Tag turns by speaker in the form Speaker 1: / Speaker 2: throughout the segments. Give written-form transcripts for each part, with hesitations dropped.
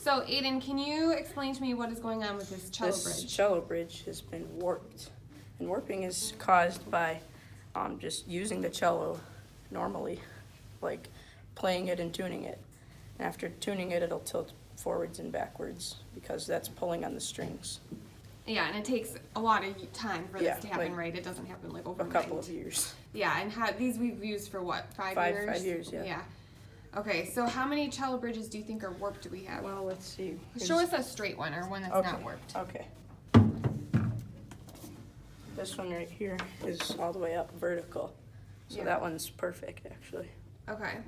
Speaker 1: So Aiden, can you explain to me what is going on with this cello
Speaker 2: This
Speaker 1: bridge?
Speaker 2: cello bridge has been warped, and warping is caused by just using the cello normally, like playing it and tuning it. And after tuning it, it'll tilt forwards and backwards because that's pulling on the strings.
Speaker 1: Yeah, and it takes a lot of time for
Speaker 2: Yeah,
Speaker 1: this to happen,
Speaker 2: like
Speaker 1: right? It doesn't happen like
Speaker 2: A
Speaker 1: overnight.
Speaker 2: couple of years.
Speaker 1: Yeah, and these we've used for what, 5 years?
Speaker 2: 5 years, yeah.
Speaker 1: Yeah. Okay, so how many cello bridges do you think are warped do we have?
Speaker 2: Well, let's see.
Speaker 1: Show us a straight one or one that's
Speaker 2: Okay.
Speaker 1: not warped.
Speaker 2: Okay. This one right here is all the way up vertical. So
Speaker 1: Yeah.
Speaker 2: that one's perfect, actually.
Speaker 1: Okay.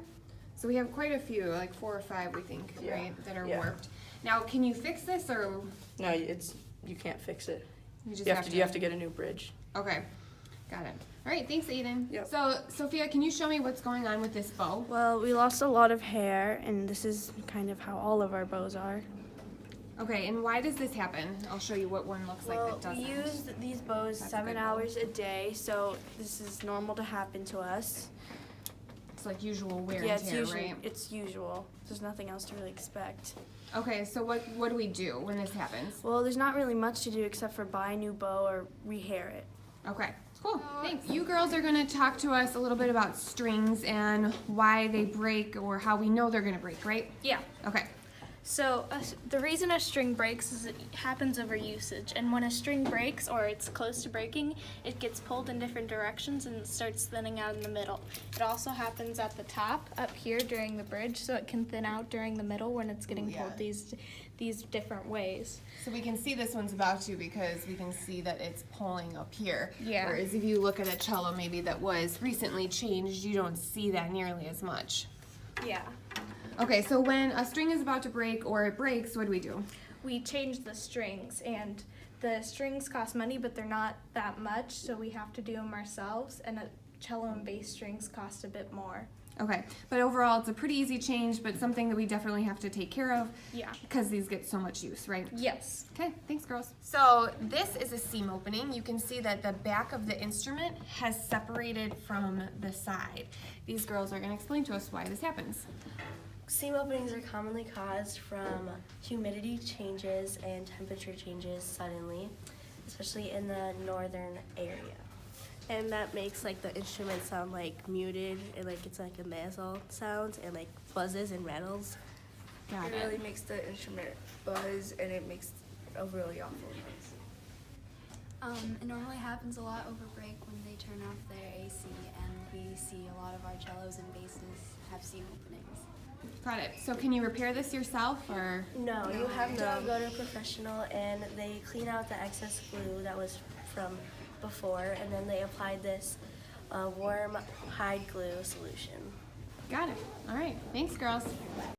Speaker 1: So we have quite a few, like 4 or 5, we think,
Speaker 2: Yeah.
Speaker 1: right, that are
Speaker 2: Yeah.
Speaker 1: warped. Now, can you fix this or
Speaker 2: No, you can't fix it.
Speaker 1: you just
Speaker 2: You have to get a new bridge.
Speaker 1: Okay, got it. All right, thanks, Aiden.
Speaker 2: Yep.
Speaker 1: So, Sophia, can you show me what's going on with this bow?
Speaker 3: Well, we lost a lot of hair, and this is kind of how all of our bows are.
Speaker 1: Okay, and why does this happen? I'll show you what one looks like that doesn't.
Speaker 3: we use these bows
Speaker 1: That's a
Speaker 3: 7
Speaker 1: good bow.
Speaker 3: hours a day, so this is normal to happen to us.
Speaker 1: It's like usual wear
Speaker 3: Yeah,
Speaker 1: and
Speaker 3: it's
Speaker 1: tear,
Speaker 3: usual.
Speaker 1: right?
Speaker 3: It's usual. There's nothing else to really expect.
Speaker 1: Okay, so what do we do when this happens?
Speaker 3: Well, there's not really much to do except for buy a new bow or rehair it.
Speaker 1: Okay, cool. Thanks. You girls are going to talk to us a little bit about strings and why they break or how we know they're going to break, right?
Speaker 4: Yeah.
Speaker 1: Okay.
Speaker 4: So the reason a string breaks is it happens over usage, and when a string breaks or it's close to breaking, it gets pulled in different directions and starts thinning out in the middle. It also happens at the top up here during the bridge, so it can thin out during the middle when it's getting pulled these different ways.
Speaker 1: So we can see this one's about to because we can see that it's pulling up here.
Speaker 4: Yeah.
Speaker 1: Whereas if you look at a cello maybe that was recently changed, you don't see that nearly as much.
Speaker 4: Yeah.
Speaker 1: Okay, so when a string is about to break or it breaks, what do we do?
Speaker 4: We change the strings, and the strings cost money, but they're not that much, so we have to do them ourselves, and a cello and bass strings cost a bit more.
Speaker 1: Okay, but overall it's a pretty easy change, but something that we definitely have to take care of
Speaker 4: Yeah.
Speaker 1: because these get so much use, right?
Speaker 4: Yes.
Speaker 1: Okay, thanks girls. So this is a seam opening. You can see that the back of the instrument has separated from the side. These girls are going to explain to us why this happens.
Speaker 5: Seam openings are commonly caused from humidity changes and temperature changes suddenly, especially in the northern area. And that makes like the instrument sound like muted and like it's like a nasal sound and like buzzes and rattles.
Speaker 1: Got
Speaker 3: It
Speaker 1: it.
Speaker 3: really makes the instrument buzz, and it makes a really awful noise.
Speaker 6: It normally happens a lot over break when they turn off their AC, and we see a lot of our cellos and basses have seam openings.
Speaker 1: Got it. So can you repair this yourself or?
Speaker 5: No, you have to go to a professional and they clean out the excess glue that was from before, and then they applied this warm hide glue solution.
Speaker 1: Got it. All right. Thanks girls.